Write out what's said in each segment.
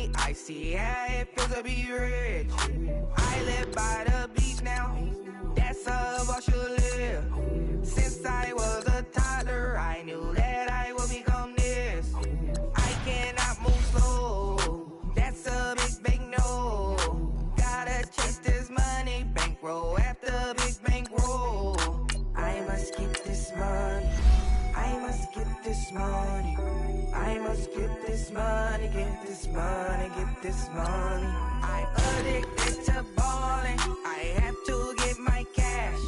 money, I see how it feels to be rich. I live by the beach now, that's how I should live. Since I was a toddler, I knew that I would become this. I cannot move slow, that's a big no. Gotta chase this money, bankroll after big bankroll. I must get this money, I must get this money. I must get this money, get this money, get this money. I'm addicted to balling, I have to get my cash.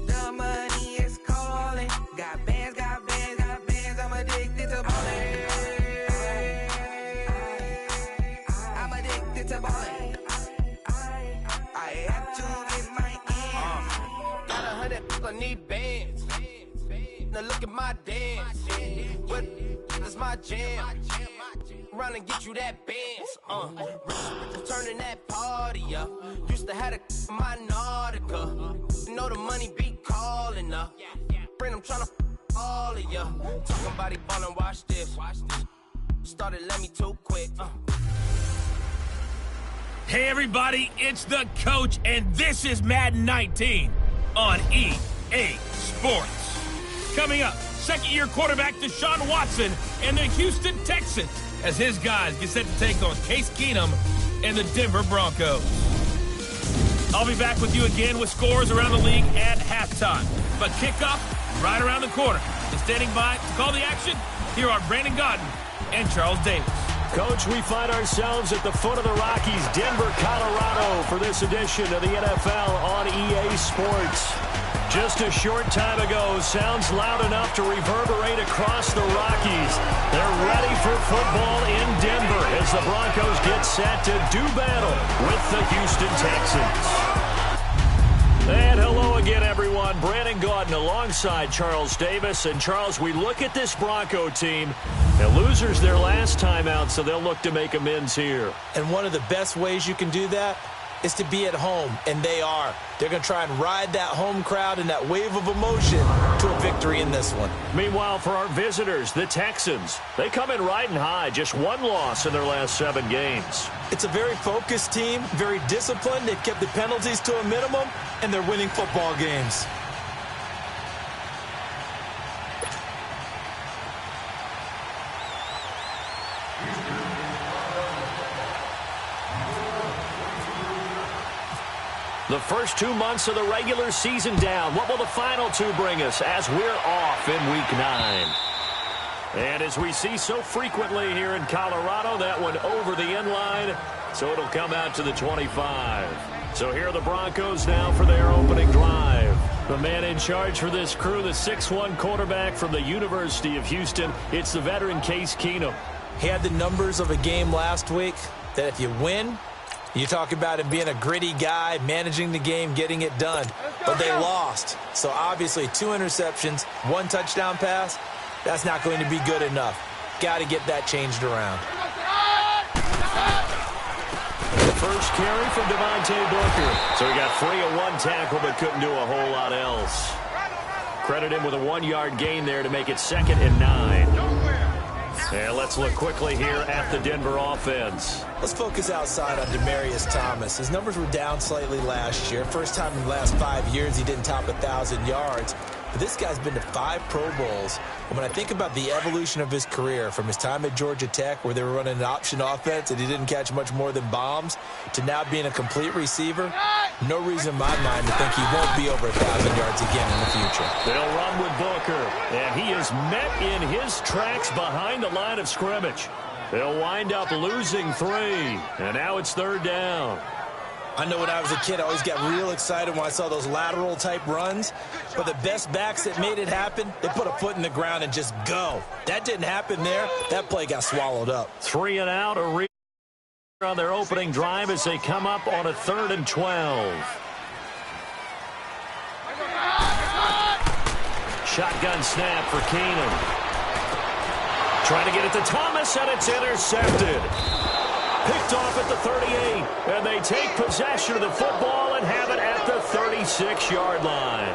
The money is calling, got bands, got bands, got bands. I'm addicted to balling. I'm addicted to balling. I have to get my ends. Got 100, I need bands. Now look at my dance. What is my jam? Run and get you that bands. Turning that party up. Used to have a my Nautica. Know the money be calling up. Friend, I'm tryna all of ya. Talking about he ballin', watch this. Started, let me too quick. Hey everybody, it's the coach, and this is Madden 19 on EA Sports. Coming up, second-year quarterback Deshaun Watson and the Houston Texans as his guys get set to take on Case Keenum and the Denver Broncos. I'll be back with you again with scores around the league at halftime. But kickoff right around the corner. And standing by to call the action, here are Brandon Godden and Charles Davis. Coach, we find ourselves at the foot of the Rockies, Denver, Colorado, for this edition of the NFL on EA Sports. Just a short time ago, sounds loud enough to reverberate across the Rockies. They're ready for football in Denver as the Broncos get set to do battle with the Houston Texans. And hello again, everyone. Brandon Gaudin alongside Charles Davis. And, Charles, we look at this Bronco team. And losers their last time out, so they'll look to make amends here. And one of the best ways you can do that is to be at home, and they are. They're going to try and ride that home crowd and that wave of emotion to a victory in this one. Meanwhile, for our visitors, the Texans, they come in riding high, just one loss in their last 7 games. It's a very focused team, very disciplined. They've kept the penalties to a minimum, and they're winning football games. The first 2 months of the regular season down. What will the final 2 bring us as we're off in Week 9? And as we see so frequently here in Colorado, that one over the end line, so it'll come out to the 25. So here are the Broncos now for their opening drive. The man in charge for this crew, the 6'1 quarterback from the University of Houston, it's the veteran Case Keenum. He had the numbers of a game last week that if you win, you talk about him being a gritty guy, managing the game, getting it done. But they lost. So obviously 2 interceptions, 1 touchdown pass, that's not going to be good enough. Got to get that changed around. The first carry from Devontae Booker. So he got free of 1 tackle but couldn't do a whole lot else. Credit him with a 1-yard gain there to make it 2nd and 9. And let's look quickly here at the Denver offense. Let's focus outside on Demaryius Thomas. His numbers were down slightly last year. First time in the last 5 years he didn't top 1,000 yards. But this guy's been to 5 Pro Bowls. And when I think about the evolution of his career, from his time at Georgia Tech where they were running an option offense and he didn't catch much more than bombs, to now being a complete receiver, no reason in my mind to think he won't be over 1,000 yards again in the future. They'll run with Booker, and he is met in his tracks behind the line of scrimmage. They'll wind up losing 3, and now it's 3rd down. I know when I was a kid, I always got real excited when I saw those lateral-type runs. But the best backs that made it happen, they put a foot in the ground and just go. That didn't happen there. That play got swallowed up. 3 and out, a on their opening drive as they come up on a 3rd and 12. Shotgun snap for Keenum. Trying to get it to Thomas, and it's intercepted. Picked off at the 38, and they take possession of the football and have it at the 36-yard line.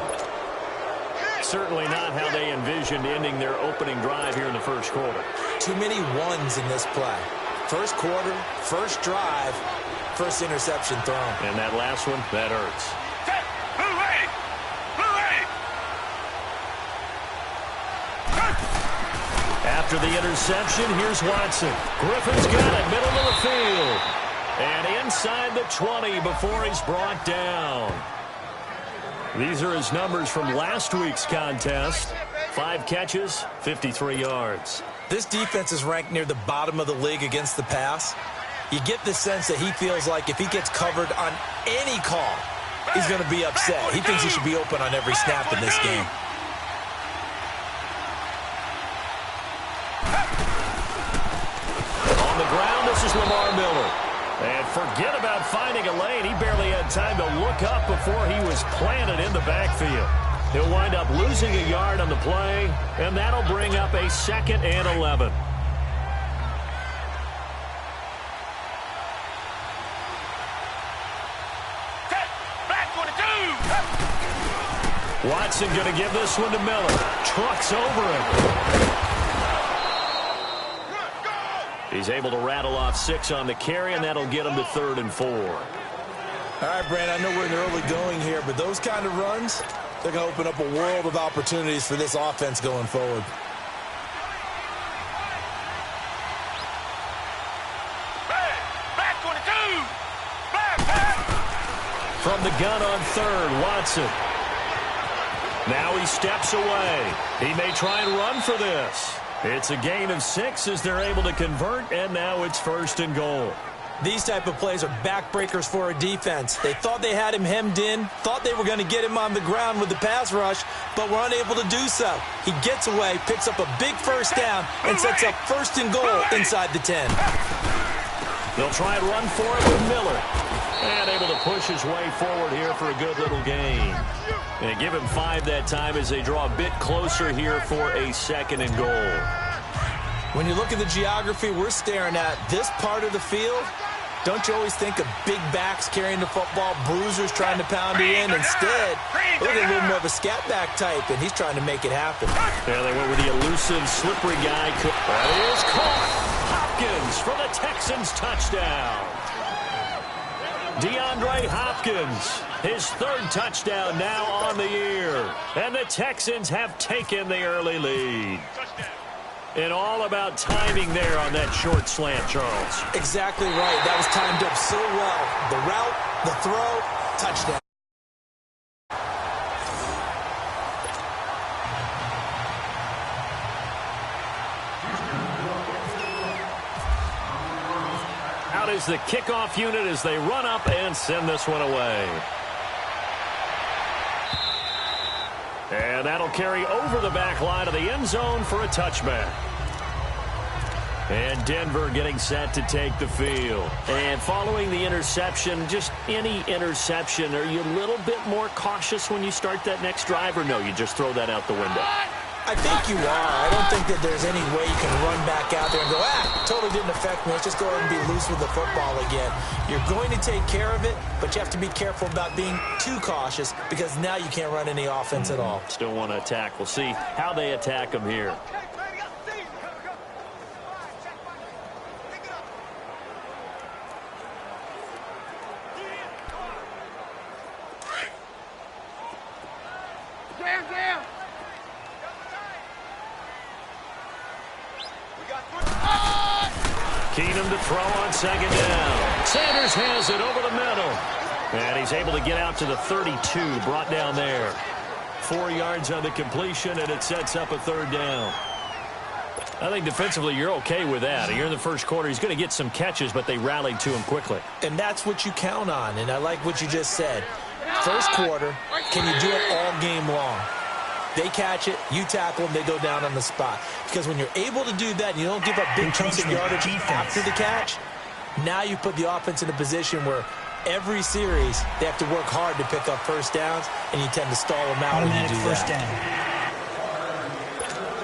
Certainly not how they envisioned ending their opening drive here in the first quarter. Too many ones in this play. First quarter, first drive, first interception thrown. And that last one, that hurts. After the interception, here's Watson. Griffin's got it, middle of the field. And inside the 20 before he's brought down. These are his numbers from last week's contest. 5 catches, 53 yards. This defense is ranked near the bottom of the league against the pass. You get the sense that he feels like if he gets covered on any call, he's going to be upset. He thinks he should be open on every snap in this game. On the ground, this is Lamar Miller. And forget about finding a lane. He barely had time to look up before he was planted in the backfield. He'll wind up losing a yard on the play, and that'll bring up a 2nd and 11. Watson going to give this one to Miller. Trucks over him. He's able to rattle off 6 on the carry, and that'll get him to 3rd and 4. All right, Brand, I know we're in the early going here, but those kind of runs, they're going to open up a world of opportunities for this offense going forward. From the gun on 3rd, Watson. Now he steps away. He may try and run for this. It's a gain of 6 as they're able to convert, and now it's 1st and goal. These type of plays are backbreakers for a defense. They thought they had him hemmed in, thought they were going to get him on the ground with the pass rush, but were unable to do so. He gets away, picks up a big first down, and sets up 1st and goal inside the 10. They'll try and run for it with Miller. And able to push his way forward here for a good little gain. And give him 5 that time as they draw a bit closer here for a 2nd and goal. When you look at the geography we're staring at, this part of the field, don't you always think of big backs carrying the football, bruisers trying to pound it in? Instead, look at a little more of a scat back type, and he's trying to make it happen. Yeah, they went with the elusive, slippery guy. That is caught. Hopkins for the Texans touchdown. DeAndre Hopkins, his 3rd touchdown now on the year. And the Texans have taken the early lead. And all about timing there on that short slant, Charles. Exactly right. That was timed up so well. The route, the throw, touchdown. Out is the kickoff unit as they run up and send this one away. And that'll carry over the back line of the end zone for a touchback. And Denver getting set to take the field. And following the interception, just any interception, are you a little bit more cautious when you start that next drive, or no, you just throw that out the window? I think you are. I don't think that there's any way you can run back out there and go, totally didn't affect me. Let's just go ahead and be loose with the football again. You're going to take care of it, but you have to be careful about being too cautious because now you can't run any offense at all. Still want to attack. We'll see how they attack them here. Keenum to throw on 2nd down. Sanders has it over the middle. And he's able to get out to the 32, brought down there. 4 yards on the completion, and it sets up a 3rd down. I think defensively you're okay with that. You're in the first quarter. He's going to get some catches, but they rallied to him quickly. And that's what you count on, and I like what you just said. First quarter, can you do it all game long? They catch it, you tackle them, they go down on the spot. Because when you're able to do that and you don't give up big chunks of yardage after the catch, now you put the offense in a position where every series they have to work hard to pick up first downs, and you tend to stall them out when you do that.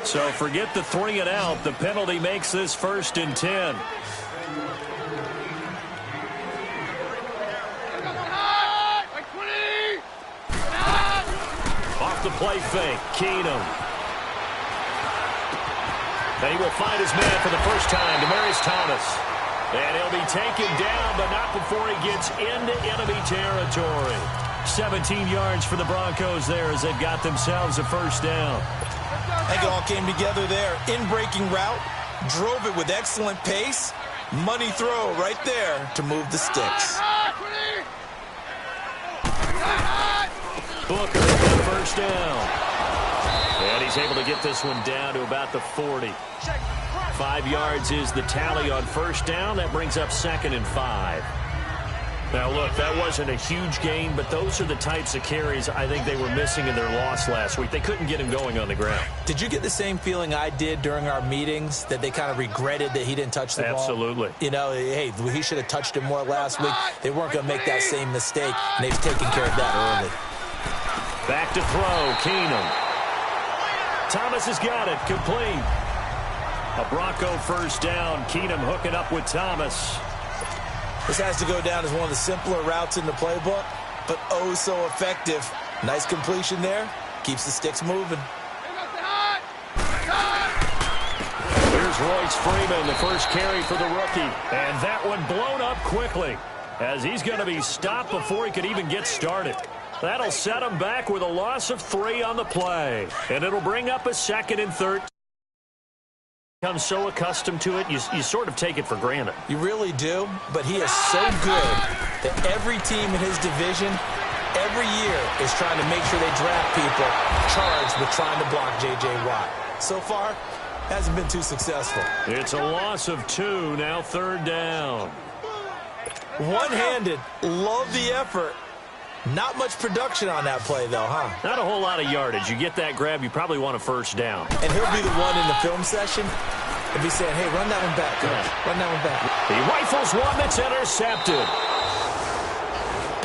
So forget the 3 and out. The penalty makes this 1st and 10. Off the play fake, Keenum. And he will find his man for the first time, Demaryius Thomas. And he'll be taken down, but not before he gets into enemy territory. 17 yards for the Broncos there as they've got themselves a first down. I think it all came together there. In-breaking route, drove it with excellent pace. Money throw right there to move the sticks. Booker, first down. And he's able to get this one down to about the 40. 5 yards is the tally on first down. That brings up 2nd and 5. Now, look, that wasn't a huge gain, but those are the types of carries I think they were missing in their loss last week. They couldn't get him going on the ground. Did you get the same feeling I did during our meetings, that they kind of regretted that he didn't touch the ball? Absolutely. You know, hey, he should have touched it more last week. They weren't going to make that same mistake, and they've taken care of that early. Back to throw, Keenum. Thomas has got it, complete. A Bronco first down. Keenum hooking up with Thomas. This has to go down as one of the simpler routes in the playbook, but oh so effective. Nice completion there. Keeps the sticks moving. Here's Royce Freeman, the first carry for the rookie. And that one blown up quickly as he's going to be stopped before he could even get started. That'll set him back with a loss of 3 on the play. And it'll bring up a 2nd and 13. Become so accustomed to it, you sort of take it for granted. You really do, but he is so good that every team in his division, every year, is trying to make sure they draft people charged with trying to block J.J. Watt. So far, hasn't been too successful. It's a loss of 2, now 3rd down. One-handed, love the effort. Not much production on that play, though, huh? Not a whole lot of yardage. You get that grab, you probably want a first down. And he'll be the one in the film session and be saying, hey, run that one back, coach. Run that one back. He rifles one that's intercepted.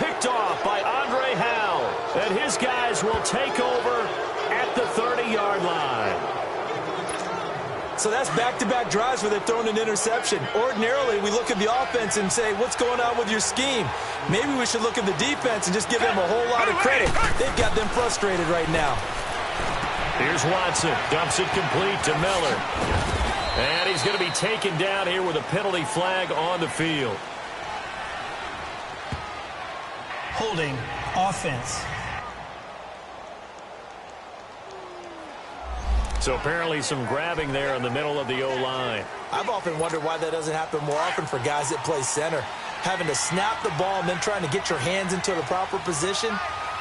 Picked off by Andre Howell. And his guys will take over at the 30-yard line. So that's back-to-back drives where they're throwing an interception. Ordinarily, we look at the offense and say, what's going on with your scheme? Maybe we should look at the defense and just give them a whole lot of credit. They've got them frustrated right now. Here's Watson. Dumps it complete to Miller. And he's going to be taken down here with a penalty flag on the field. Holding offense. So apparently some grabbing there in the middle of the O-line. I've often wondered why that doesn't happen more often for guys that play center. Having to snap the ball and then trying to get your hands into the proper position,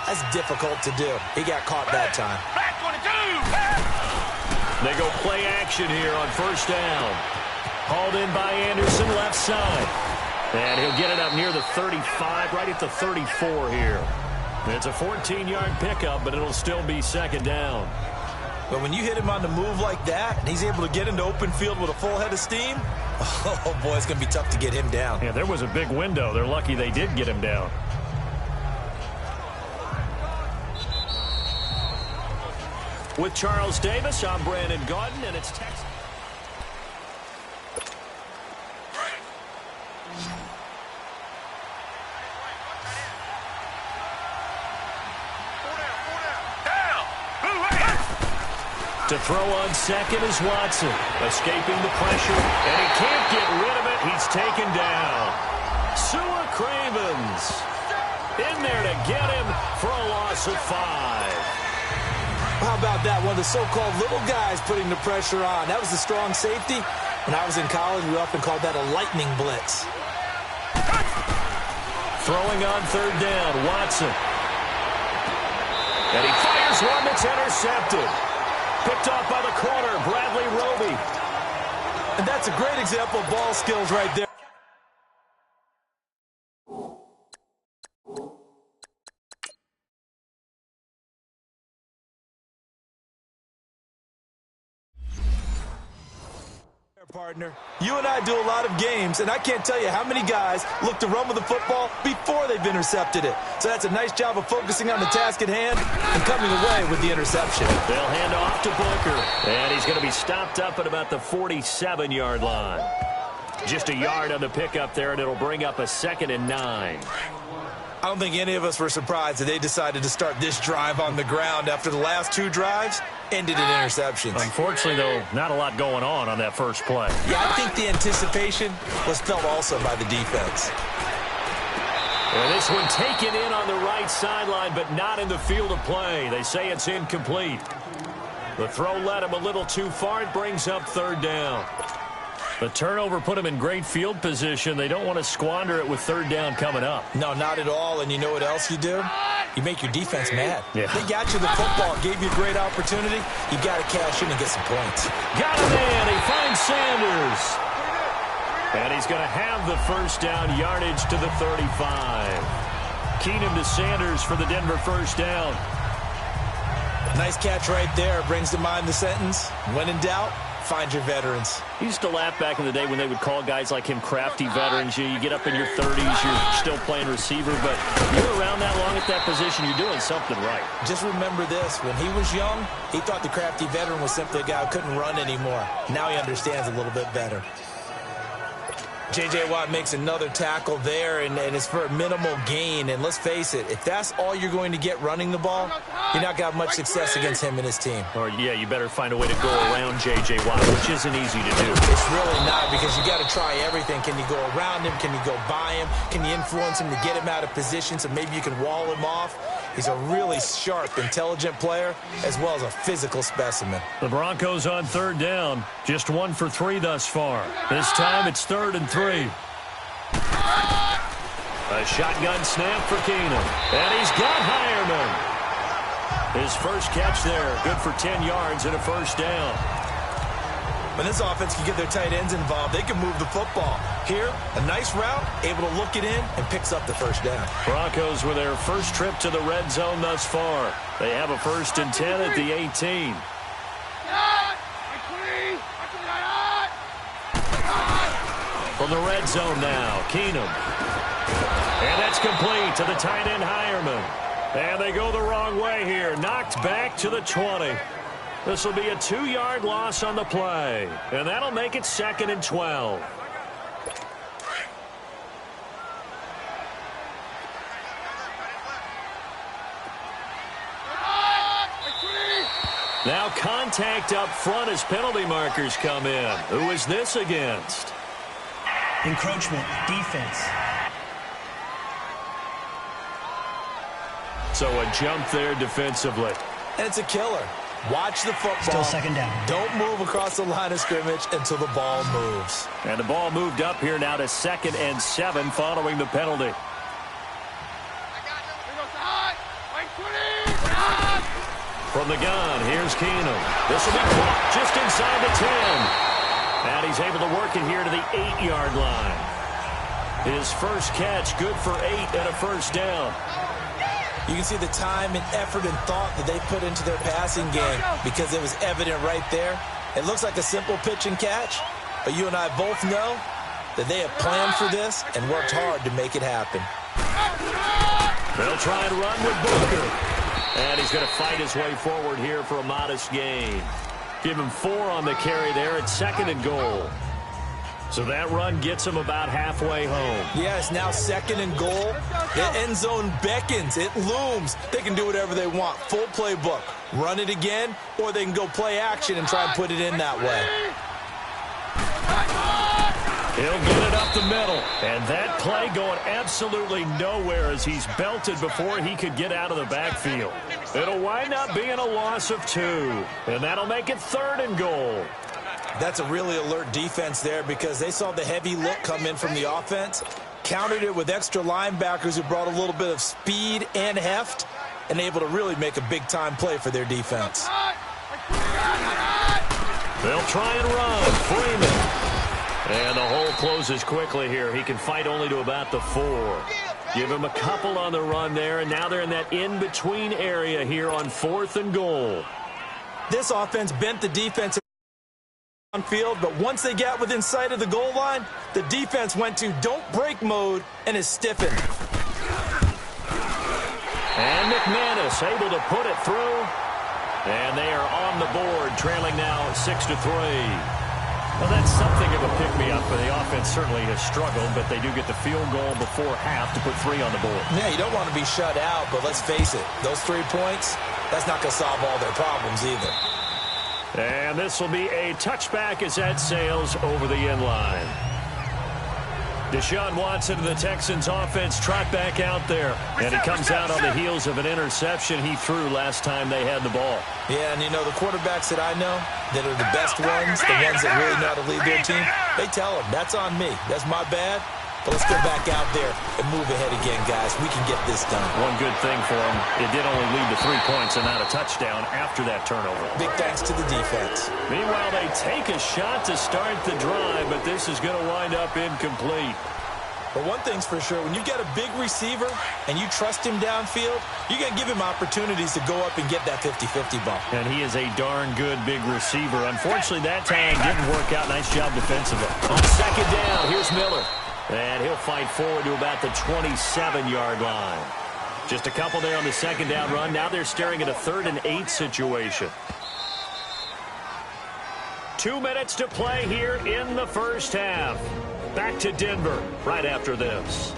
that's difficult to do. He got caught that time. They go play action here on first down. Hauled in by Anderson, left side. And he'll get it up near the 35, right at the 34 here. It's a 14-yard pickup, but it'll still be 2nd down. But when you hit him on the move like that, and he's able to get into open field with a full head of steam, oh, boy, it's going to be tough to get him down. Yeah, there was a big window. They're lucky they did get him down. With Charles Davis, I'm Brandon Gaudin, and it's Texans. To throw on second is Watson, escaping the pressure, and he can't get rid of it. He's taken down. Sua Cravens in there to get him for a loss of 5. How about that? One of the so-called little guys putting the pressure on. That was the strong safety. When I was in college, we often called that a lightning blitz. Throwing on 3rd down, Watson. And he fires one that's intercepted. Picked off by the corner, Bradley Roby. And that's a great example of ball skills right there. Partner, you and I do a lot of games, and I can't tell you how many guys look to run with the football before they've intercepted it. So that's a nice job of focusing on the task at hand and coming away with the interception. They'll hand off to Booker, and he's going to be stopped up at about the 47-yard line. Just a yard on the pickup there, and it'll bring up a 2nd and 9. I don't think any of us were surprised that they decided to start this drive on the ground after the last 2 drives ended in interceptions. Unfortunately, though, not a lot going on that first play. Yeah, I think the anticipation was felt also by the defense. And this one taken in on the right sideline, but not in the field of play. They say it's incomplete. The throw led him a little too far. It brings up 3rd down. The turnover put him in great field position. They don't want to squander it with 3rd down coming up. No, not at all. And you know what else you do? You make your defense mad. Yeah. They got you the football, gave you a great opportunity. You got to cash in and get some points. Got him in. He finds Sanders. And he's going to have the 1st down, yardage to the 35. Keenum to Sanders for the Denver 1st down. Nice catch right there. Brings to mind the sentence, when in doubt, find your veterans. He used to laugh back in the day when they would call guys like him crafty veterans. You get up in your 30s, you're still playing receiver, but you're around that long at that position, you're doing something right. Just remember this. When he was young, he thought the crafty veteran was simply a guy who couldn't run anymore. Now he understands a little bit better. J.J. Watt makes another tackle there, and it's for a minimal gain. And let's face it, if that's all you're going to get running the ball, you're not going to have much success against him and his team. Or, yeah, you better find a way to go around J.J. Watt, which isn't easy to do. It's really not, because you got to try everything. Can you go around him? Can you go by him? Can you influence him to get him out of position so maybe you can wall him off? He's a really sharp, intelligent player, as well as a physical specimen. The Broncos on 3rd down. Just 1 for 3 thus far. This time it's 3rd and 3. A shotgun snap for Keenum. And he's got Hireman. His first catch there. Good for 10 yards and a 1st down. When this offense can get their tight ends involved, they can move the football. Here, a nice route, able to look it in, and picks up the 1st down. Broncos with their first trip to the red zone thus far. They have a 1st and 10 at the 18. From the red zone now, Keenum. And that's complete to the tight end Hireman. And they go the wrong way here. Knocked back to the 20. This will be a 2-yard loss on the play. And that'll make it 2nd and 12. Now contact up front as penalty markers come in. Who is this against? Encroachment, defense. So a jump there defensively. And it's a killer. Watch the football. Still 2nd down. Don't move across the line of scrimmage until the ball moves. And the ball moved up here now to 2nd and 7 following the penalty. From the gun, here's Keenum. This will be caught just inside the 10. And he's able to work it here to the 8-yard line. His first catch, good for 8 and a 1st down. You can see the time and effort and thought that they put into their passing game because it was evident right there. It looks like a simple pitch and catch, but you and I both know that they have planned for this and worked hard to make it happen. They'll try and run with Booker. And he's going to fight his way forward here for a modest gain. Give him 4 on the carry there at 2nd and goal. So that run gets him about halfway home. Yeah, it's now 2nd and goal. The end zone beckons. It looms. They can do whatever they want. Full playbook. Run it again, or they can go play action and try and put it in that way. He'll get it up the middle. And that play going absolutely nowhere as he's belted before he could get out of the backfield. It'll wind up being a loss of 2. And that'll make it 3rd and goal. That's a really alert defense there because they saw the heavy look come in from the offense, countered it with extra linebackers who brought a little bit of speed and heft, and able to really make a big-time play for their defense. They'll try and run. Freeman. And the hole closes quickly here. He can fight only to about the 4. Give him a couple on the run there, and now they're in that in-between area here on 4th and goal. This offense bent the defense on field, but once they got within sight of the goal line, the defense went to don't break mode and is stiffened. And McManus able to put it through. And they are on the board, trailing now 6-3. Well, that's something of a pick-me-up, but the offense certainly has struggled, but they do get the field goal before half to put 3 on the board. Yeah, you don't want to be shut out, but let's face it, those 3 points, that's not going to solve all their problems either. And this will be a touchback as that sails over the end line. Deshaun Watson of the Texans offense trot back out there. And it comes out on the heels of an interception he threw last time they had the ball. Yeah, and you know, the quarterbacks that I know that are the best ones, the ones that really know how to lead their team, they tell them, that's on me. That's my bad. But let's go back out there and move ahead again, guys. We can get this done. One good thing for them, it did only lead to 3 points and not a touchdown after that turnover. Big thanks to the defense. Meanwhile, they take a shot to start the drive, but this is going to wind up incomplete. But one thing's for sure, when you get a big receiver and you trust him downfield, you're going to give him opportunities to go up and get that 50-50 ball. And he is a darn good big receiver. Unfortunately, that time didn't work out. Nice job defensively. On second down, here's Miller. And he'll fight forward to about the 27-yard line. Just a couple there on the second down run. Now they're staring at a 3rd and 8 situation. 2 minutes to play here in the first half. Back to Denver right after this.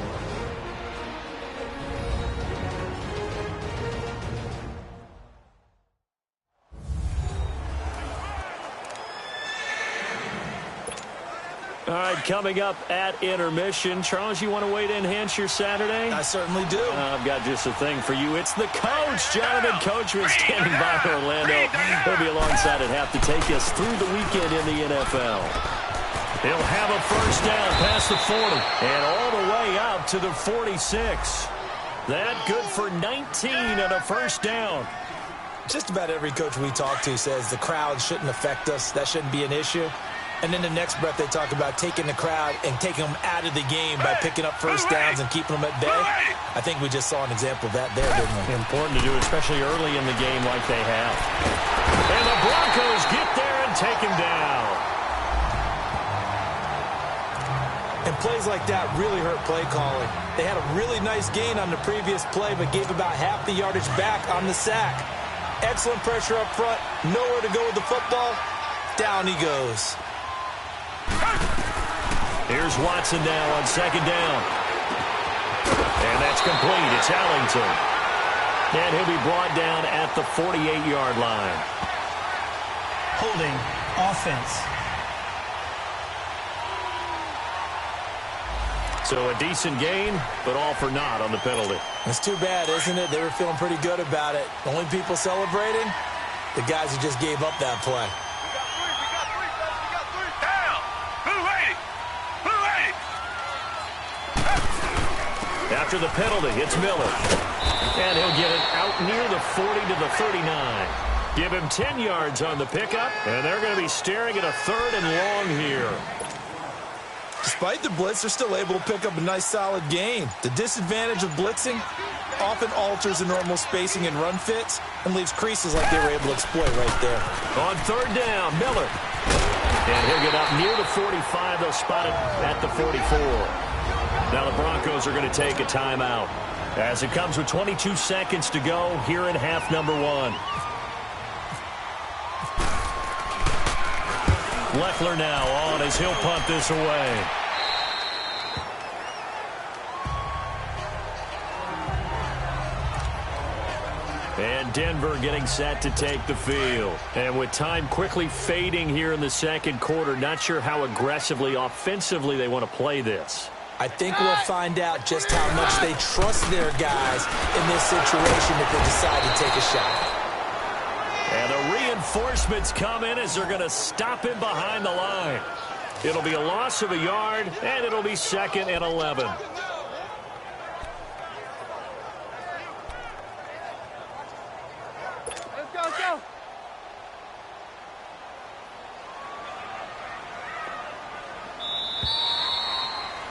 All right, coming up at intermission. Charles, you want to wait to enhance your Saturday? I certainly do. I've got just a thing for you. It's the coach, Jonathan Coachman, standing by Orlando. He'll be alongside at half to take us through the weekend in the NFL. He'll have a first down past the 40 and all the way out to the 46. That good for 19 and a first down. Just about every coach we talk to says the crowd shouldn't affect us. That shouldn't be an issue. And then the next breath they talk about taking the crowd and taking them out of the game by picking up first downs and keeping them at bay. I think we just saw an example of that there, didn't we? Important to do, especially early in the game like they have. And the Broncos get there and take him down. And plays like that really hurt play calling. They had a really nice gain on the previous play, but gave about half the yardage back on the sack. Excellent pressure up front. Nowhere to go with the football. Down he goes. Here's Watson now on second down. And that's complete. It's Allington. And he'll be brought down at the 48-yard line. Holding offense. So a decent gain, but all for naught on the penalty. It's too bad, isn't it? They were feeling pretty good about it. The only people celebrating, the guys who just gave up that play. After the penalty, it's Miller. And he'll get it out near the 40 to the 39. Give him 10 yards on the pickup, and they're going to be staring at a 3rd and long here. Despite the blitz, they're still able to pick up a nice solid gain. The disadvantage of blitzing often alters the normal spacing and run fits and leaves creases like they were able to exploit right there. On 3rd down, Miller. And he'll get up near the 45. They'll spot it at the 44. Now the Broncos are going to take a timeout as it comes with 22 seconds to go here in half number 1. Leffler now on as he'll punt this away. And Denver getting set to take the field. And with time quickly fading here in the second quarter, not sure how aggressively, offensively they want to play this. I think we'll find out just how much they trust their guys in this situation if they decide to take a shot. And the reinforcements come in as they're going to stop him behind the line. It'll be a loss of a yard, and it'll be 2nd and 11. Let's go.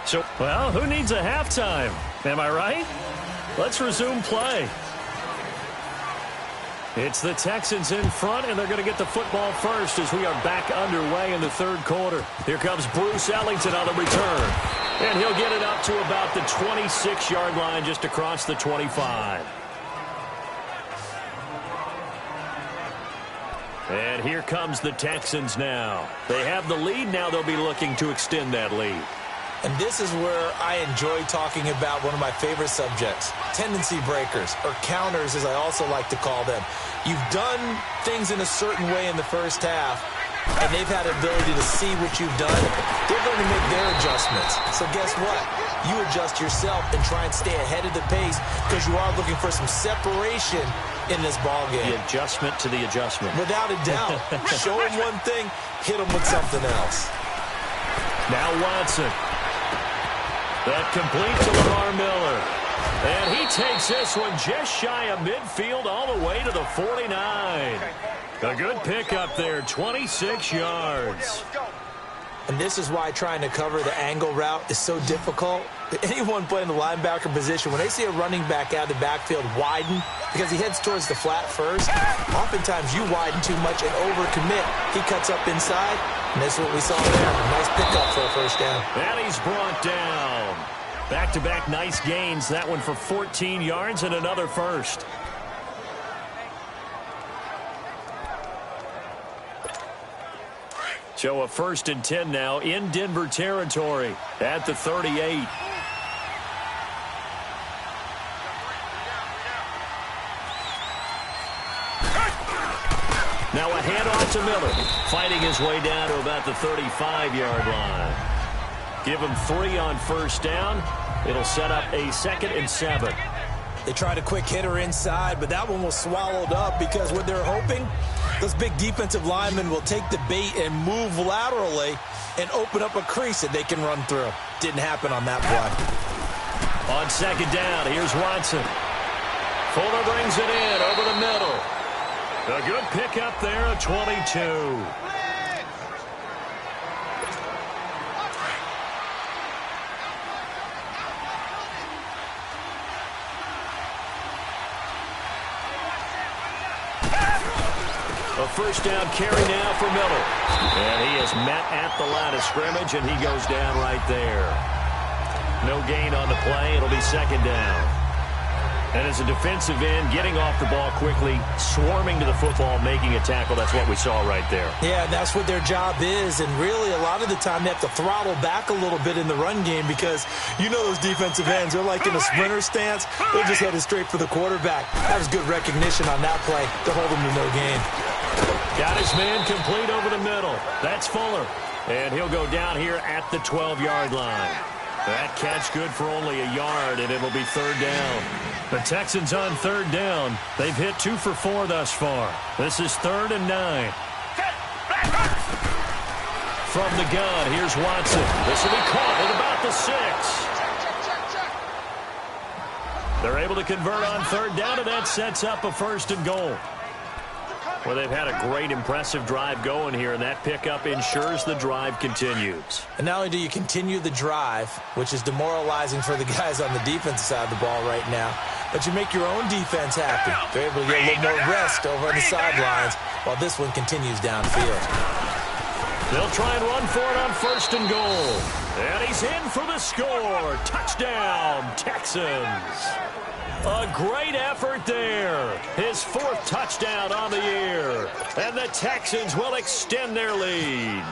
So, well, who needs a halftime? Am I right? Let's resume play. It's the Texans in front, and they're going to get the football first as we are back underway in the 3rd quarter. Here comes Bruce Ellington on the return. And he'll get it up to about the 26-yard line just across the 25. And here comes the Texans now. They have the lead. Now they'll be looking to extend that lead. And this is where I enjoy talking about one of my favorite subjects, tendency breakers, or counters as I also like to call them. You've done things in a certain way in the first half, and they've had the ability to see what you've done. They're going to make their adjustments. So guess what? You adjust yourself and try and stay ahead of the pace because you are looking for some separation in this ball game. The adjustment to the adjustment. Without a doubt. Show them one thing, hit them with something else. Now Watson. That complete to Lamar Miller. And he takes this one just shy of midfield all the way to the 49. A good pickup there, 26 yards. And this is why trying to cover the angle route is so difficult. Anyone playing the linebacker position, when they see a running back out of the backfield widen because he heads towards the flat first, oftentimes you widen too much and overcommit. He cuts up inside, and that's what we saw there. A nice pickup for a first down. And he's brought down. Back-to-back nice gains. That one for 14 yards and another first. So a 1st and 10 now in Denver territory at the 38. Now a handoff to Miller, fighting his way down to about the 35-yard line. Give him 3 on first down. It'll set up a 2nd and 7. They tried a quick hitter inside, but that one was swallowed up because what they're hoping, those big defensive linemen will take the bait and move laterally and open up a crease that they can run through. Didn't happen on that play. On 2nd down, here's Watson. Fuller brings it in over the middle. A good pickup there, a 22. A first down carry now for Miller. And he is met at the line of scrimmage, and he goes down right there. No gain on the play. It'll be 2nd down. And as a defensive end, getting off the ball quickly, swarming to the football, making a tackle, that's what we saw right there. Yeah, that's what their job is. And really, a lot of the time, they have to throttle back a little bit in the run game because you know those defensive ends, they're like in a sprinter stance. They're just headed straight for the quarterback. That was good recognition on that play to hold them to no gain. Got his man complete over the middle. That's Fuller. And he'll go down here at the 12-yard line. That catch good for only a yard, and it'll be 3rd down. The Texans on 3rd down. They've hit 2 for 4 thus far. This is 3rd and 9. From the gun, here's Watson. This will be caught at about the 6. They're able to convert on 3rd down, and that sets up a 1st and goal. Well, they've had a great, impressive drive going here, and that pickup ensures the drive continues. And not only do you continue the drive, which is demoralizing for the guys on the defensive side of the ball right now, but you make your own defense happy. They're able to get a little more rest over on the sidelines while this one continues downfield. They'll try and run for it on 1st and goal. And he's in for the score. Touchdown, Texans. A great effort there. His 4th touchdown on the year. And the Texans will extend their lead.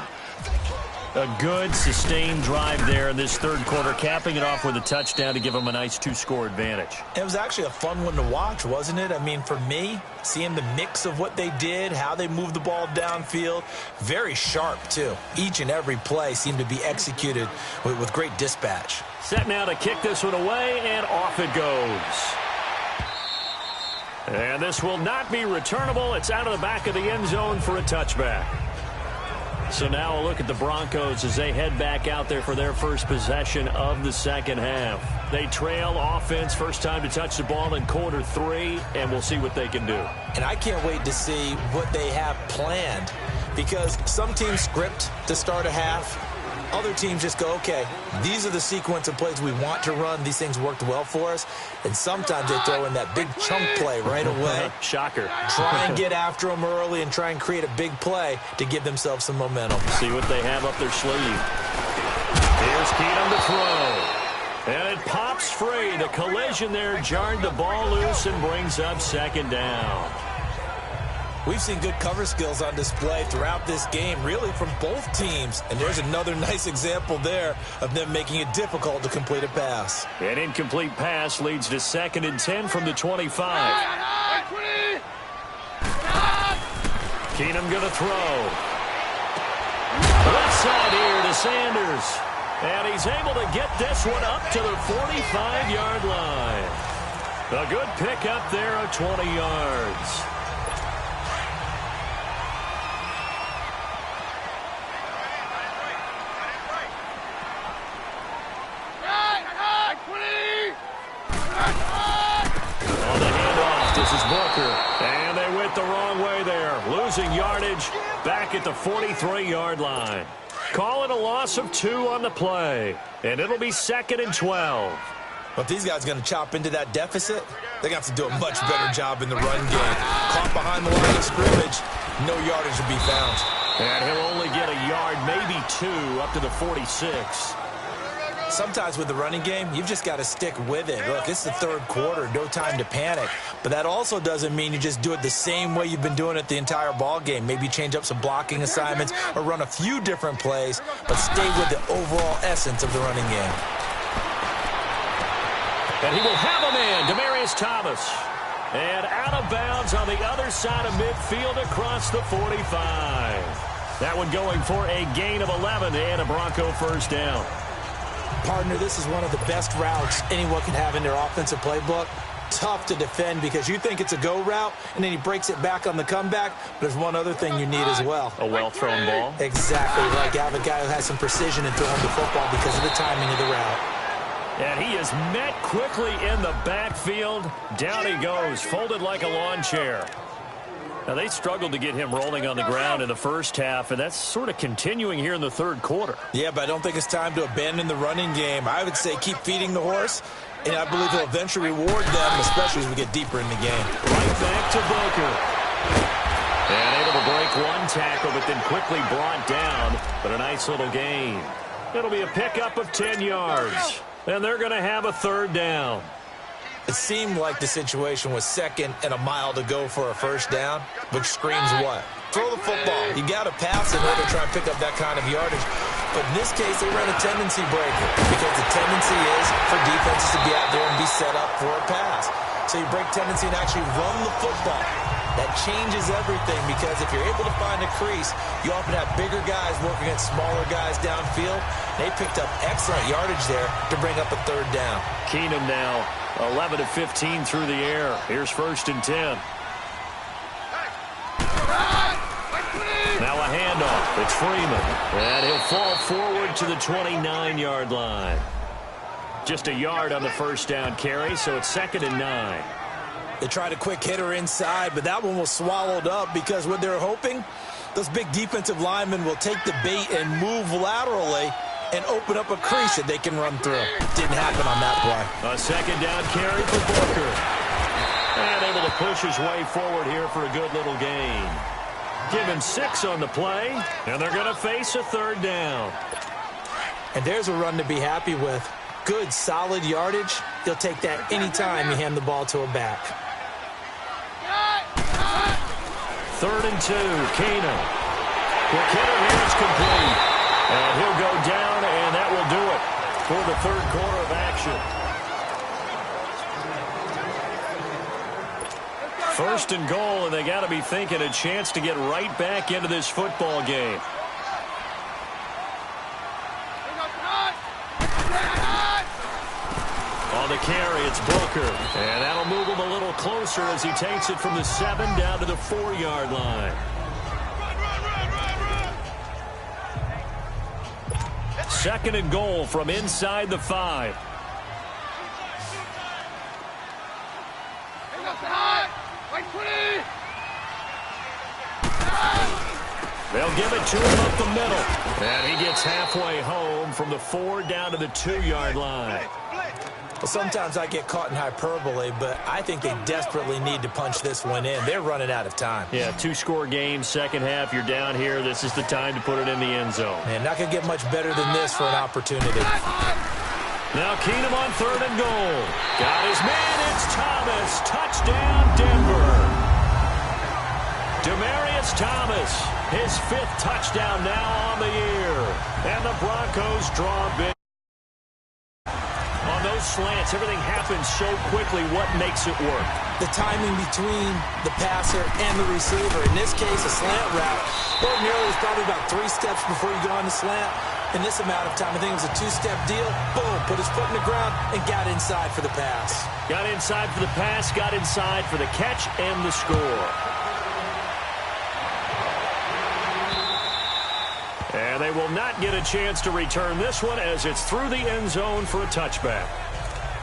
A good, sustained drive there in this 3rd quarter, capping it off with a touchdown to give them a nice 2-score advantage. It was actually a fun one to watch, wasn't it? I mean, for me, seeing the mix of what they did, how they moved the ball downfield, very sharp, too. Each and every play seemed to be executed with great dispatch. Set now to kick this one away, and off it goes. And this will not be returnable. It's out of the back of the end zone for a touchback. So now a look at the Broncos as they head back out there for their first possession of the 2nd half. They trail offense, first time to touch the ball in quarter 3, and we'll see what they can do. And I can't wait to see what they have planned because some teams script to start a half. Other teams just go, okay, these are the sequence of plays we want to run. These things worked well for us. And sometimes they throw in that big chunk play right away. Shocker. Try and get after them early and try and create a big play to give themselves some momentum. See what they have up their sleeve. Here's Keenum to throw. And it pops free. The collision there jarred the ball loose and brings up 2nd down. We've seen good cover skills on display throughout this game, really from both teams. And there's another nice example there of them making it difficult to complete a pass. An incomplete pass leads to 2nd and 10 from the 25. Keenum going to throw. Left side here to Sanders. And he's able to get this one up to the 45-yard line. A good pickup there of 20 yards. On the handoff, this is Booker. And they went the wrong way there. Losing yardage back at the 43-yard line. Call it a loss of 2 on the play. And it'll be 2nd and 12. But if these guys are going to chop into that deficit, they're going to have to do a much better job in the run game. Caught behind the line of scrimmage, no yardage will be found. And he'll only get a yard, maybe 2, up to the 46. Sometimes with the running game, you've just got to stick with it. Look, it's the 3rd quarter, no time to panic. But that also doesn't mean you just do it the same way you've been doing it the entire ball game. Maybe change up some blocking assignments or run a few different plays, but stay with the overall essence of the running game. And he will have a man, Demaryius Thomas. And out of bounds on the other side of midfield across the 45. That one going for a gain of 11 and a Bronco first down. Partner, this is one of the best routes anyone can have in their offensive playbook. Tough to defend because you think it's a go route, and then he breaks it back on the comeback. There's one other thing you need as well. A well-thrown ball? Exactly right. You have a guy who has some precision in throwing the football because of the timing of the route. And he is met quickly in the backfield. Down he goes, folded like a lawn chair. Now, they struggled to get him rolling on the ground in the first half, and that's sort of continuing here in the 3rd quarter. Yeah, but I don't think it's time to abandon the running game. I would say keep feeding the horse, and I believe he'll eventually reward them, especially as we get deeper in the game. Right back to Booker. And able to break one tackle, but then quickly brought down. But a nice little gain. It'll be a pickup of 10 yards. And they're going to have a 3rd down. It seemed like the situation was 2nd and a mile to go for a first down, which screams what? Throw the football. You got to pass in order to try and pick up that kind of yardage. But in this case, they ran a tendency breaker because the tendency is for defenses to be out there and be set up for a pass. So you break tendency and actually run the football. That changes everything because if you're able to find a crease, you often have bigger guys working against smaller guys downfield. They picked up excellent yardage there to bring up a 3rd down. Keenum now 11 of 15 through the air. Here's 1st and 10. Now a handoff. It's Freeman. And he'll fall forward to the 29-yard line. Just a yard on the first down carry, so it's 2nd and 9. They tried a quick hitter inside, but that one was swallowed up because what they're hoping, those big defensive linemen will take the bait and move laterally and open up a crease that they can run through. Didn't happen on that play. A 2nd down carry for Booker. And able to push his way forward here for a good little gain. Give him 6 on the play, and they're going to face a 3rd down. And there's a run to be happy with. Good, solid yardage. You'll take that anytime you hand the ball to a back. 3rd and 2, Keenum. Quick hitter here is complete. And he'll go down, and that will do it for the 3rd quarter of action. 1st and goal, and they got to be thinking a chance to get right back into this football game. On the carry, it's Booker. And that'll move him a little closer as he takes it from the 7 down to the 4-yard line. Second and goal from inside the 5. They'll give it to him up the middle. And he gets halfway home from the 4 down to the 2-yard line. Well, sometimes I get caught in hyperbole, but I think they desperately need to punch this one in. They're running out of time. Yeah, 2-score game, second half. You're down here. This is the time to put it in the end zone. Man, not going to get much better than this for an opportunity. Now Keenum on 3rd and goal. Got his man. It's Thomas. Touchdown, Denver. Demaryius Thomas, his 5th touchdown now on the year. And the Broncos draw big. On those slants, everything happens so quickly. What makes it work? The timing between the passer and the receiver. In this case, a slant route. Ordinarily, it's probably about 3 steps before you go on the slant. In this amount of time, I think it was a 2-step deal. Boom, put his foot in the ground and got inside for the pass. Got inside for the pass, got inside for the catch and the score. And they will not get a chance to return this one as it's through the end zone for a touchback.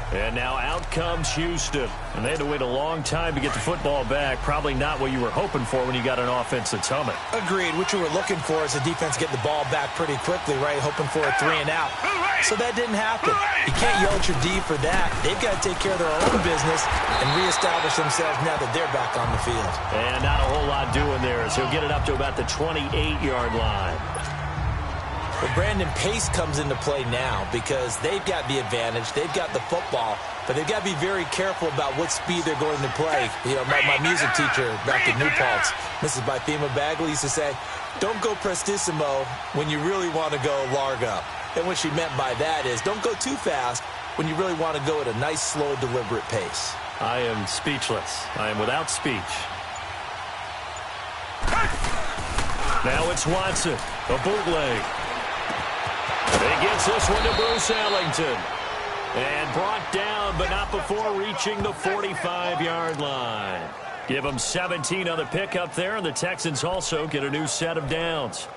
And now out comes Houston. And they had to wait a long time to get the football back. Probably not what you were hoping for when you got an offense that's humming. Agreed. What you were looking for is the defense getting the ball back pretty quickly, right? Hoping for a 3 and out. So that didn't happen. You can't yell at your D for that. They've got to take care of their own business and reestablish themselves now that they're back on the field. And not a whole lot doing there as he'll get it up to about the 28-yard line. Well, Brandon, pace comes into play now because they've got the advantage. They've got the football, but they've got to be very careful about what speed they're going to play. You know, my music teacher back at New Paltz, Mrs. Bythema Bagley, used to say, don't go prestissimo when you really want to go largo. And what she meant by that is don't go too fast when you really want to go at a nice, slow, deliberate pace. I am speechless. I am without speech. Now it's Watson, a bootleg. He gets this one to Bruce Ellington. And brought down, but not before reaching the 45-yard line. Give them 17 on the pickup there, and the Texans also get a new set of downs.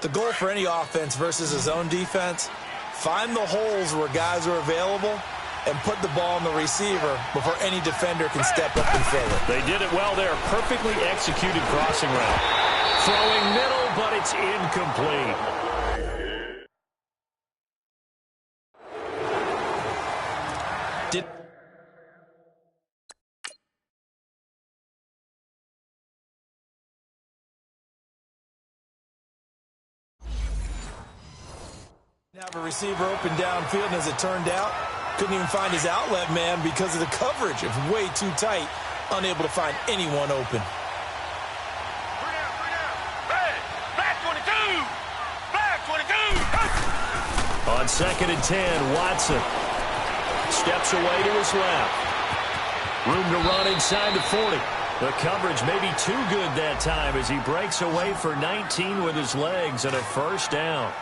The goal for any offense versus a zone defense, find the holes where guys are available and put the ball on the receiver before any defender can step up and fill it. They did it well there. Perfectly executed crossing route. Throwing middle, but it's incomplete. Have a receiver open downfield, and as it turned out, couldn't even find his outlet man because of the coverage. It's way too tight, unable to find anyone open. On 2nd and 10, Watson steps away to his left. Room to run inside the 40. The coverage may be too good that time as he breaks away for 19 with his legs and a first down.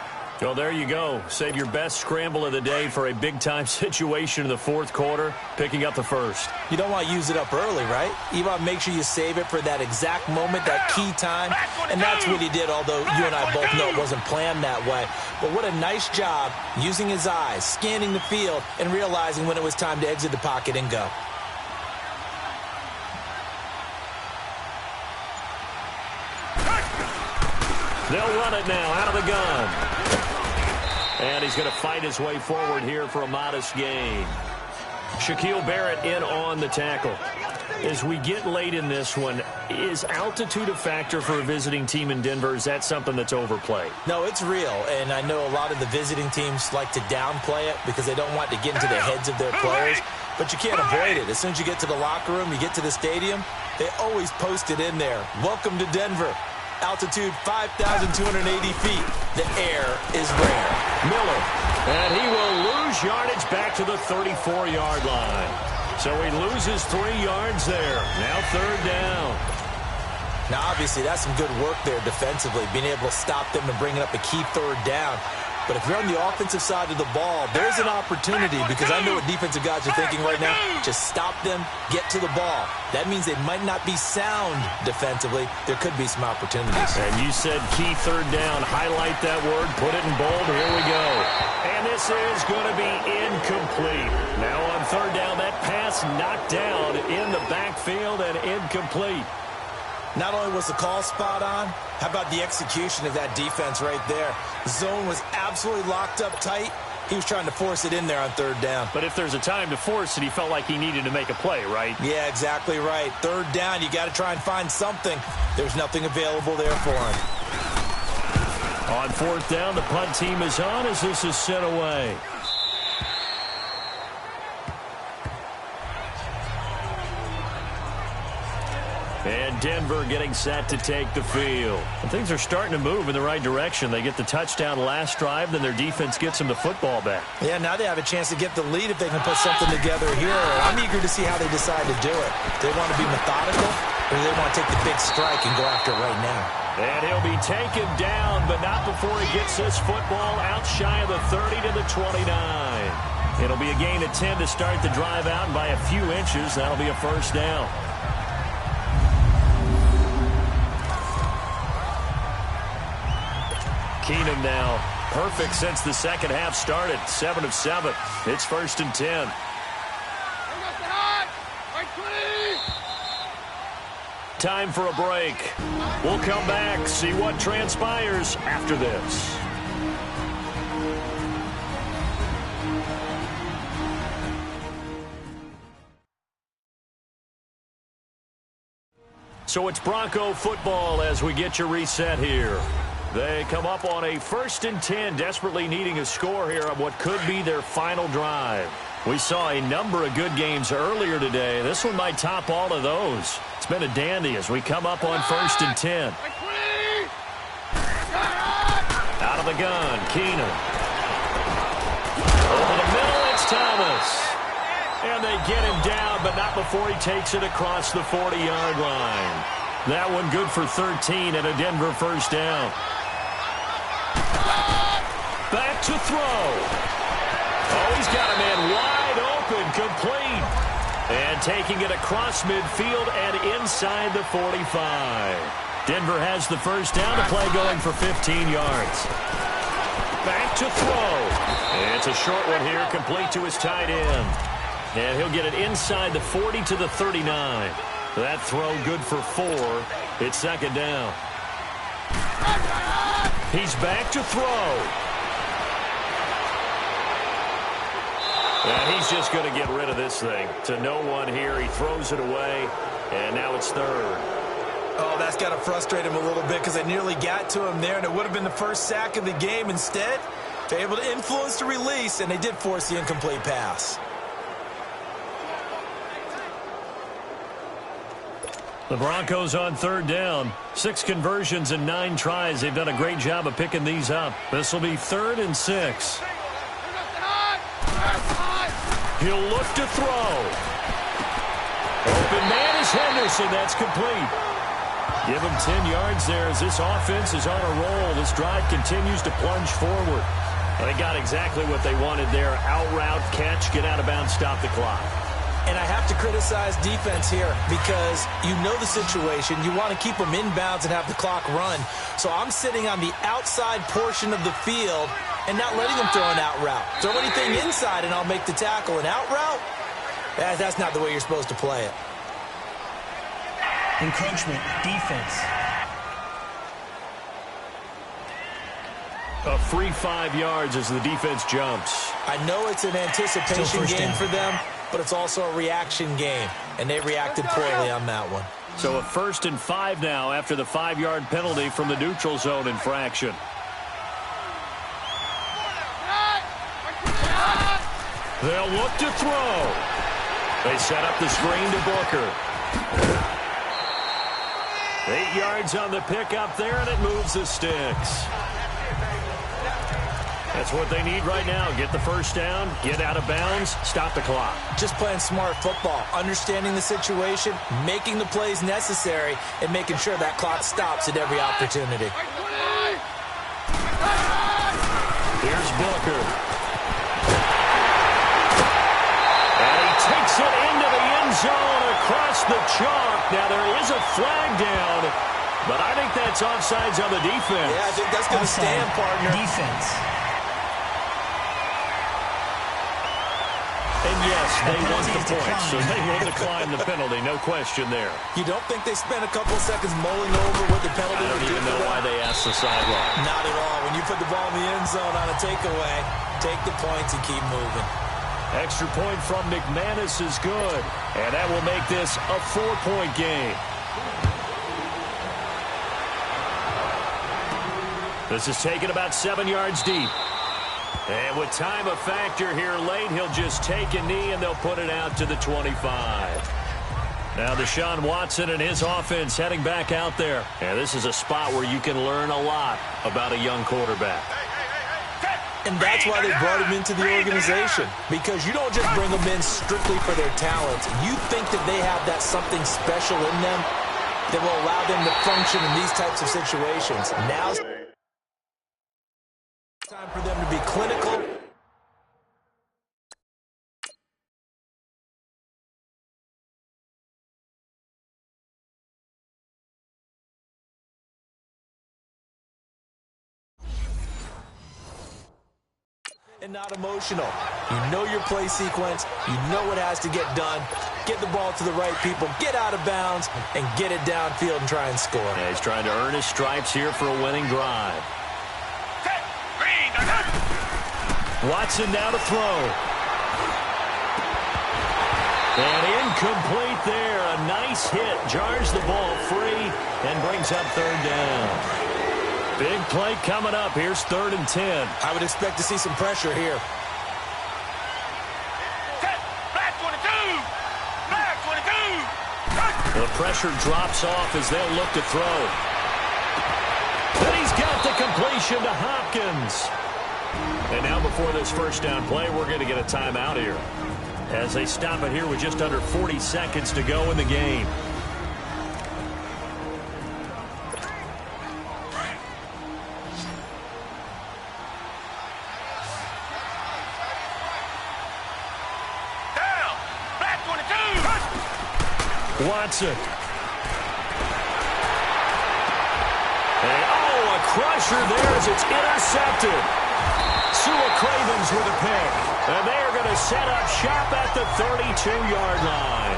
Well, there you go. Save your best scramble of the day for a big-time situation in the 4th quarter, picking up the first. You don't want to use it up early, right? You want to make sure you save it for that exact moment, that key time. And that's what he did, although you and I both know it wasn't planned that way. But what a nice job using his eyes, scanning the field, and realizing when it was time to exit the pocket and go. They'll run it now out of the gun. And he's going to fight his way forward here for a modest gain. Shaquille Barrett in on the tackle. As we get late in this one, is altitude a factor for a visiting team in Denver? Is that something that's overplayed? No, it's real, and I know a lot of the visiting teams like to downplay it because they don't want to get into the heads of their players, but you can't avoid it. As soon as you get to the locker room, you get to the stadium, they always post it in there. Welcome to Denver. Altitude 5,280 feet. The air is rare. Miller, and he will lose yardage back to the 34-yard line. So he loses 3 yards there. Now 3rd down. Now, obviously, that's some good work there defensively, being able to stop them and bringing up a key 3rd down. But if you're on the offensive side of the ball, there's an opportunity because I know what defensive guys are thinking right now. Just stop them, get to the ball. That means they might not be sound defensively. There could be some opportunities. And you said key 3rd down. Highlight that word. Put it in bold. Here we go. And this is going to be incomplete. Now on 3rd down, that pass knocked down in the backfield and incomplete. Not only was the call spot on, how about the execution of that defense right there? The zone was absolutely locked up tight. He was trying to force it in there on 3rd down. But if there's a time to force it, he felt like he needed to make a play, right? Yeah, exactly right. 3rd down, you got to try and find something. There's nothing available there for him. On 4th down, the punt team is on as this is sent away. And Denver getting set to take the field. And things are starting to move in the right direction. They get the touchdown last drive, then their defense gets them the football back. Yeah, now they have a chance to get the lead if they can put something together here. I'm eager to see how they decide to do it. Do they want to be methodical, or do they want to take the big strike and go after it right now? And he'll be taken down, but not before he gets this football out shy of the 30 to the 29. It'll be a gain of 10 to start the drive out, and by a few inches, that'll be a first down. Keenum now, perfect since the second half started. 7 of 7. It's 1st and 10. Time for a break. We'll come back, see what transpires after this. So it's Bronco football as we get you reset here. They come up on a 1st and 10, desperately needing a score here on what could be their final drive. We saw a number of good games earlier today. This one might top all of those. It's been a dandy as we come up on 1st and 10. Out of the gun, Keenum. Over the middle, it's Thomas. And they get him down, but not before he takes it across the 40-yard line. That one good for 13 and a Denver first down. Back to throw. Oh, he's got a man wide open, complete. And taking it across midfield and inside the 45. Denver has the first down to play, going for 15 yards. Back to throw. And it's a short one here, complete to his tight end. And he'll get it inside the 40 to the 39. That throw good for 4. It's second down. He's back to throw. And he's just going to get rid of this thing. To no one here. He throws it away. And now it's 3rd. Oh, that's got to frustrate him a little bit because they nearly got to him there, and it would have been the first sack of the game. Instead, they're able to influence the release, and they did force the incomplete pass. The Broncos on 3rd down. 6 conversions and 9 tries. They've done a great job of picking these up. This will be 3rd and 6. He'll look to throw. Open man is Henderson. That's complete. Give him 10 yards there as this offense is on a roll. This drive continues to plunge forward. They got exactly what they wanted there. Out route, catch, get out of bounds, stop the clock. And I have to criticize defense here because you know the situation. You want to keep them inbounds and have the clock run. So I'm sitting on the outside portion of the field and not letting them throw an out route. Throw anything inside and I'll make the tackle. An out route? That's not the way you're supposed to play it. Encroachment, defense. A free 5 yards as the defense jumps. I know it's an anticipation game for them, but it's also a reaction game, and they reacted poorly on that one. So a 1st and 5 now after the 5-yard penalty from the neutral zone infraction. They'll look to throw. They set up the screen to Booker. 8 yards on the pickup there, and it moves the sticks. That's what they need right now. Get the first down, get out of bounds, stop the clock. Just playing smart football, understanding the situation, making the plays necessary, and making sure that clock stops at every opportunity. Here's Booker. And he takes it into the end zone across the chalk. Now there is a flag down, but I think that's offsides on the defense. Yeah, I think that's going to stand, partner. Defense. And yes, they want the points, so they will decline the penalty, no question there. You don't think they spent a couple of seconds mulling over what the penalty would do? I don't even know why they asked the sideline. Not at all. When you put the ball in the end zone on a takeaway, take the points and keep moving. Extra point from McManus is good, and that will make this a 4-point game. This is taken about 7 yards deep. And with time a factor here late, he'll just take a knee and they'll put it out to the 25. Now Deshaun Watson and his offense heading back out there. And this is a spot where you can learn a lot about a young quarterback. And that's why they brought him into the organization, because you don't just bring them in strictly for their talent. You think that they have that something special in them that will allow them to function in these types of situations. Now it's time for them to be clinical. And not emotional. You know your play sequence. You know what has to get done. Get the ball to the right people. Get out of bounds and get it downfield and try and score. Yeah, he's trying to earn his stripes here for a winning drive. Watson now to throw. And incomplete there. A nice hit. Jars the ball free and brings up third down. Big play coming up. Here's 3rd and 10. I would expect to see some pressure here. The pressure drops off as they'll look to throw. And he's got the completion to Hopkins. And now before this first down play, we're going to get a timeout here, as they stop it here with just under 40 seconds to go in the game. Watson. And, a crusher there as it's intercepted. Sua Cravens with a pick. And they are going to set up shop at the 32-yard line.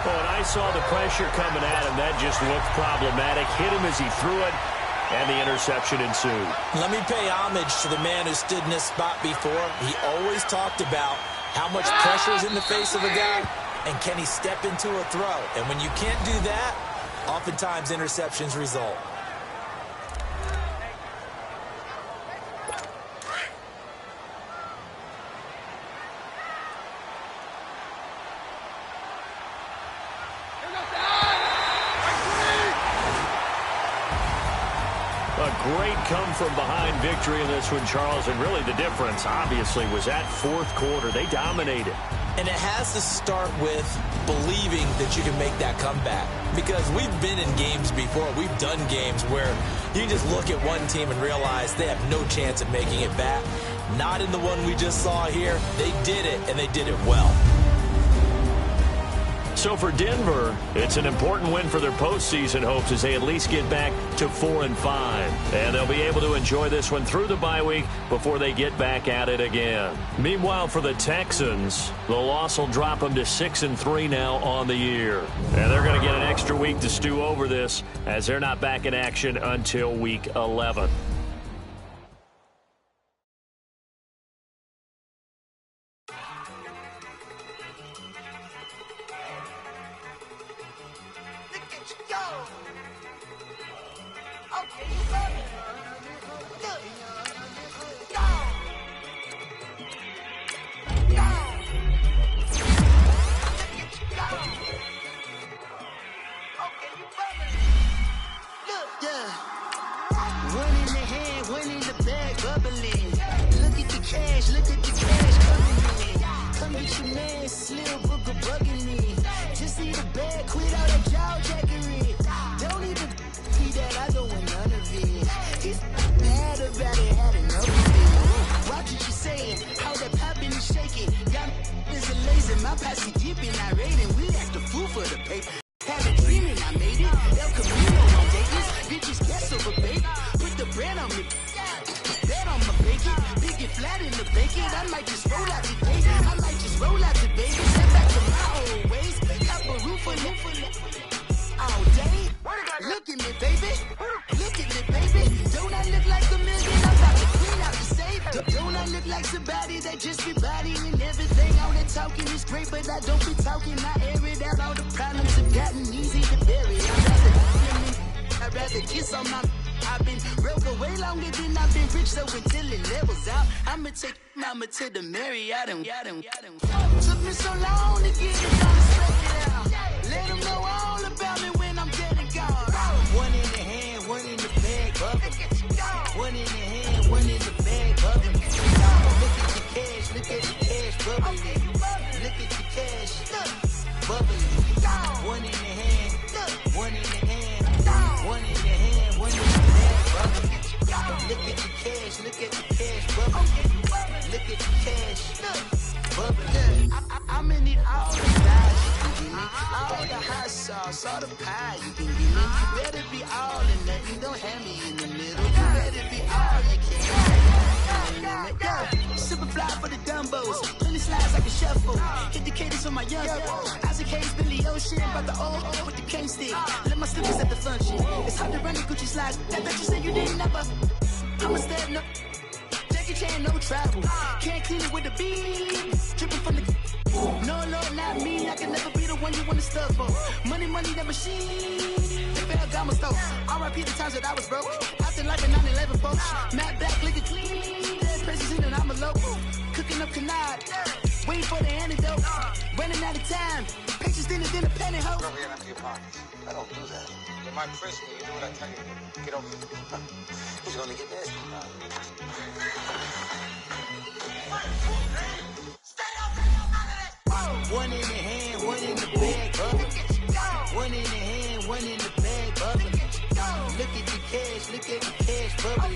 When I saw the pressure coming at him, that just looked problematic. Hit him as he threw it, and the interception ensued. Let me pay homage to the man who stood in this spot before. He always talked about how much pressure is in the face of a guy. And can he step into a throw? And when you can't do that, oftentimes interceptions result. A great come-from-behind victory in this one, Charles. And really the difference, obviously, was that fourth quarter. They dominated. And it has to start with believing that you can make that comeback. Because we've been in games before. We've done games where you just look at one team and realize they have no chance of making it back. Not in the one we just saw here. They did it, and they did it well. So for Denver, it's an important win for their postseason hopes as they at least get back to 4-5. And they'll be able to enjoy this one through the bye week before they get back at it again. Meanwhile, for the Texans, the loss will drop them to 6-3 now on the year. And they're going to get an extra week to stew over this as they're not back in action until week 11. To the Marriott and took me so long to get it done, straight it out. Let them know all about me when I'm dead and gone. One in the hand, one in the bag, bubbling. One in the hand, one in the bag, bubbling. Look at the cash, look at the cash, bubbling. Look at the cash, bubbling. One in the hand, one in the hand, one in the hand, one in the bag, bubbling. Look at the cash, look at the cash, bubbling. Look at the cash, bubbling. I'm in it all the time. All the hot sauce, all the pie you can give me. You better be all in nothing, don't have me in the middle. You better be all you can. Super fly for the dumbos, plenty slides like a shuffle. Hit the cadence on my young Isaac Hayes, Billy Ocean, about the old with the cane stick. Let my slippers at the function. It's hard to run the Gucci slides. That you say you didn't never. I'm a step no. Jackie Chan, no travel. Can't clean it with the beat. Dripping from the. No, Lord, not me. I can never be the one you want to stuff for. Money, that machine. They fell down my stove. R.I.P. the times that I was broke. After life in 9/11, folks. Matt back, liquor clean. Dead presses in and I'm a local. Cooking up canard. Waiting for the antidote. Running out of time. Patience thinner than a penny hoe. Over here, empty your pockets. I don't do that. You might frisk me. You do what I tell you. Get over here. He's gonna get nasty. One in the hand, one in the bag, bubbling. One in the hand, one in the bag, bubbling. Look at the cash, bubbling.